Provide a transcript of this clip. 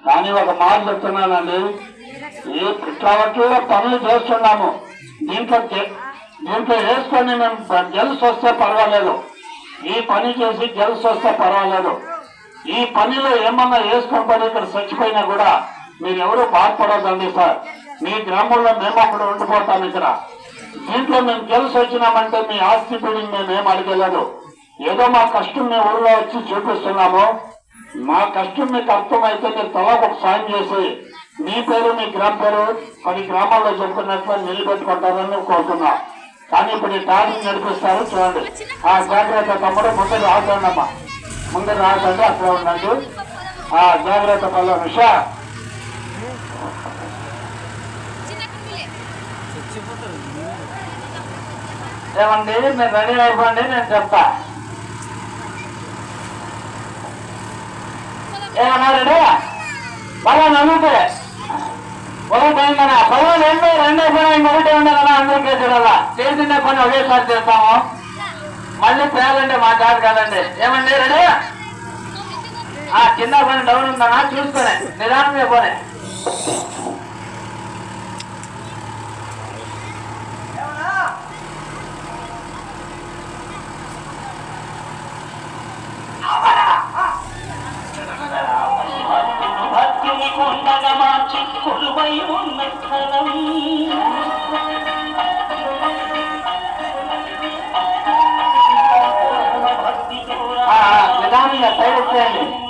కానీ ఒక మాట చెప్తున్నానండి, ఈ ఇట్లా పనులు చేస్తున్నాము. దీంట్లో వేసుకొని మేము గెలిసి వస్తే పర్వాలేదు, ఈ పని చేసి గెలిసి వస్తే పర్వాలేదు. ఈ పనిలో ఏమన్నా వేసుకుంటారు ఇక్కడ చచ్చిపోయినా కూడా మీరు ఎవరు బాధపడద్దండి సార్. మీ గ్రామంలో మేము అక్కడ ఉండిపోతాం. ఇక్కడ దీంట్లో మేము గెలిసి వచ్చినామంటే మీ ఆస్తి బిల్డింగ్ మేము ఏం అడగలేదు. ఏదో మా కష్టం మీ ఊళ్ళో వచ్చి చూపిస్తున్నాము. మా కష్టం మీకు అర్థమైతే మీరు తలకు ఒక సాయం చేసి మీ పేరు మీ గ్రామ పేరు 10 గ్రామాల్లో చెప్పుకున్నట్లు నిలబెట్టుకుంటారని కోరుతున్నా. కానీ ఇప్పుడు ఈ టార్గెట్ నడిపిస్తారు చూడండి. ఆ జాగ్రత్త తమ్ముడు ముందు రాకండమ్మా, ముందు రాకండి, అక్కడ ఉండండి. ఆ జాగ్రత్త పల్ల విషా ఏమండి మీరు రెడీ అయిపోండి, నేను చెప్తా. ఏమన్నా రెడీ బాగా నమ్మితే ఒకటి అయిందనా పొలం రెండు అయిపోయినా ఇంకొకటి ఉండదన్నా. అందరికీ చూడాలా చేసిన పని ఒకేసారి చేస్తాము. మళ్ళీ పేర్లంటే మా కాదు కదండి. ఏమండి రెడీ? ఆ కింద పని డౌన్ ఉందన్నా చూసుకునే నిదానంగా పోనే. నిదానంగా సైడ్ వచ్చేయండి.